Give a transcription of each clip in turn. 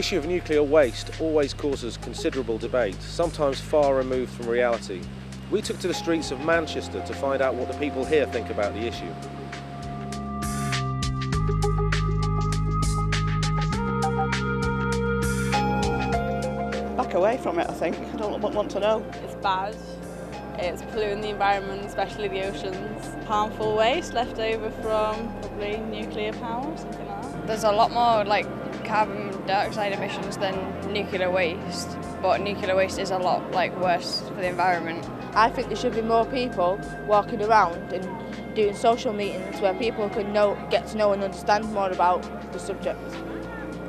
issue of nuclear waste always causes considerable debate, sometimes far removed from reality. We took to the streets of Manchester to find out what the people here think about the issue. Back away from it, I think. I don't want to know. It's bad. It's polluting the environment, especially the oceans. Harmful waste left over from probably nuclear power or something like that. There's a lot more carbon dioxide emissions than nuclear waste, but nuclear waste is a lot worse for the environment. I think there should be more people walking around and doing social meetings where people can get to know and understand more about the subject.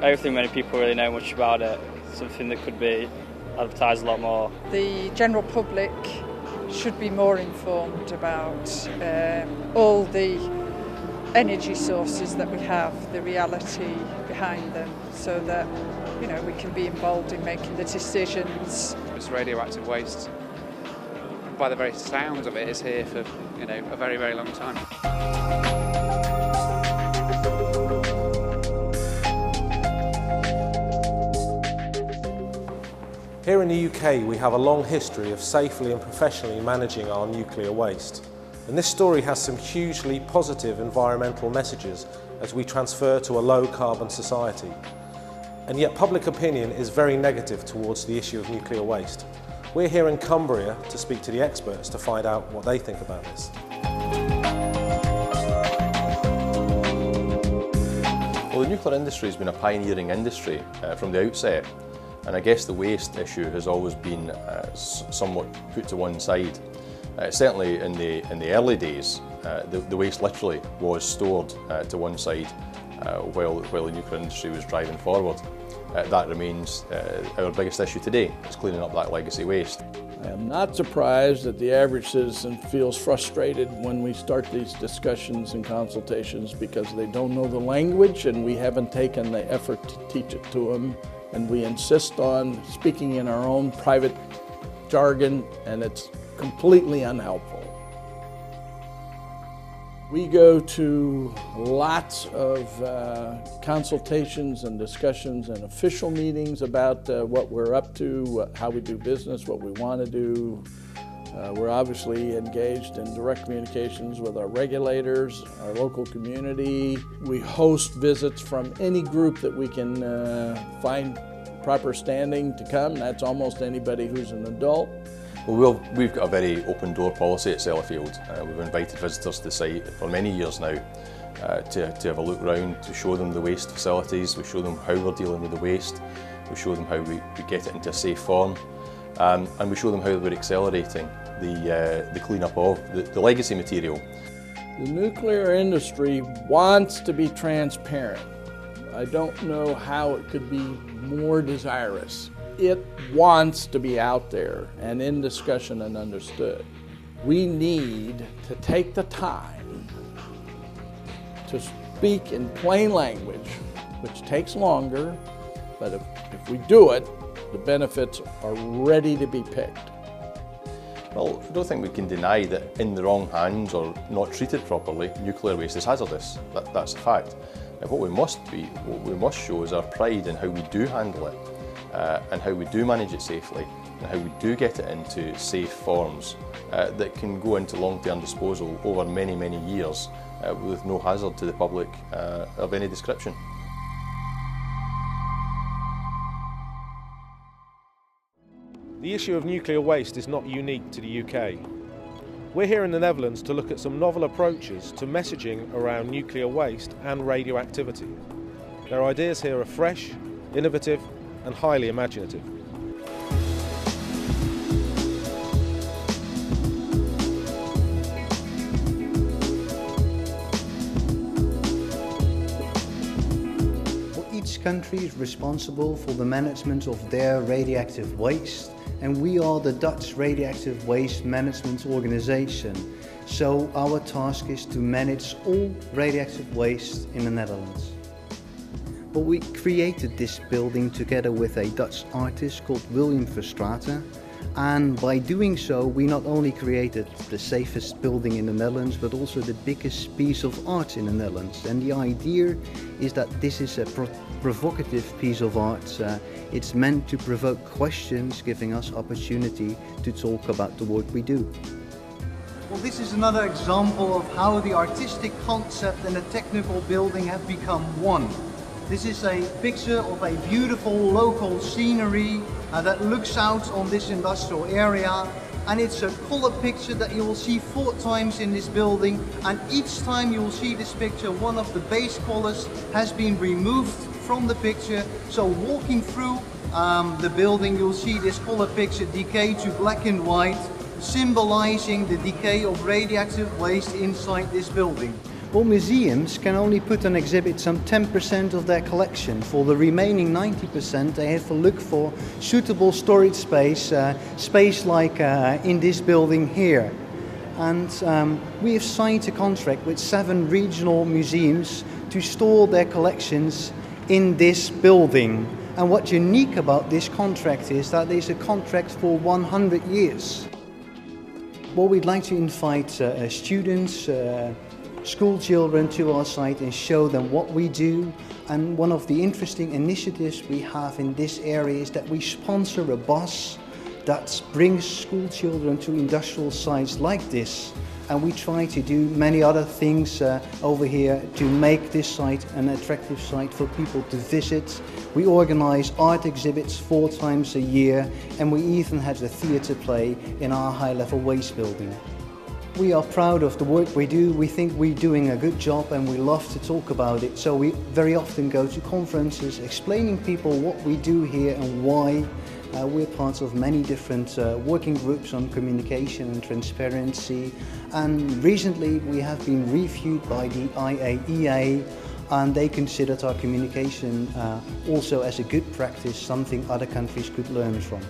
I don't think many people really know much about it. Something that could be advertised a lot more. The general public should be more informed about all the energy sources that we have, the reality behind them, so that we can be involved in making the decisions. It's radioactive waste. By the very sound of it, is here for a very, very long time. Here in the UK, we have a long history of safely and professionally managing our nuclear waste. And this story has some hugely positive environmental messages as we transfer to a low-carbon society. And yet public opinion is very negative towards the issue of nuclear waste. We're here in Cumbria to speak to the experts to find out what they think about this. Well, the nuclear industry has been a pioneering industry from the outset. And I guess the waste issue has always been somewhat put to one side. Certainly in the early days, the waste literally was stored to one side while the nuclear industry was driving forward. That remains our biggest issue today, is cleaning up that legacy waste. I am not surprised that the average citizen feels frustrated when we start these discussions and consultations because they don't know the language and we haven't taken the effort to teach it to them. And we insist on speaking in our own private jargon, and it's completely unhelpful. We go to lots of consultations and discussions and official meetings about what we're up to, how we do business, what we want to do. We're obviously engaged in direct communications with our regulators, our local community. We host visits from any group that we can find proper standing to come. That's almost anybody who's an adult. Well, we've got a very open door policy at Sellafield. We've invited visitors to the site for many years now to have a look round, to show them the waste facilities, we show them how we're dealing with the waste, we show them how we get it into a safe form, and we show them how we're accelerating the clean-up of the legacy material. The nuclear industry wants to be transparent. I don't know how it could be more desirous. It wants to be out there and in discussion and understood. We need to take the time to speak in plain language, which takes longer, but if we do it, the benefits are ready to be picked. Well, I don't think we can deny that in the wrong hands or not treated properly, nuclear waste is hazardous. That's a fact. Now, what we must show is our pride in how we do handle it, and how we do manage it safely, and how we do get it into safe forms that can go into long-term disposal over many, many years with no hazard to the public of any description. The issue of nuclear waste is not unique to the UK. We're here in the Netherlands to look at some novel approaches to messaging around nuclear waste and radioactivity. Their ideas here are fresh, innovative, and highly imaginative. Each country is responsible for the management of their radioactive waste, and we are the Dutch Radioactive Waste Management Organization. So our task is to manage all radioactive waste in the Netherlands. But we created this building together with a Dutch artist called William Verstraeten, And by doing so, we not only created the safest building in the Netherlands, but also the biggest piece of art in the Netherlands. And the idea is that this is a provocative piece of art. It's meant to provoke questions, giving us opportunity to talk about the work we do. Well, this is another example of how the artistic concept and the technical building have become one. This is a picture of a beautiful local scenery that looks out on this industrial area, and it's a color picture that you will see 4 times in this building, and each time you will see this picture, one of the base colors has been removed from the picture. So walking through the building, you'll see this color picture decay to black and white, symbolizing the decay of radioactive waste inside this building. Well, museums can only put on exhibit some 10% of their collection. For the remaining 90%, they have to look for suitable storage space, space like in this building here. And we have signed a contract with 7 regional museums to store their collections in this building. And what's unique about this contract is that it's a contract for 100 years. Well, we'd like to invite students, school children to our site and show them what we do. And one of the interesting initiatives we have in this area is that we sponsor a bus that brings school children to industrial sites like this. And we try to do many other things over here to make this site an attractive site for people to visit. We organize art exhibits 4 times a year, and we even had a theatre play in our high-level waste building. We are proud of the work we do. We think we're doing a good job and we love to talk about it. So we very often go to conferences explaining people what we do here and why. We're part of many different working groups on communication and transparency. And recently we have been reviewed by the IAEA, and they considered our communication also as a good practice, something other countries could learn from.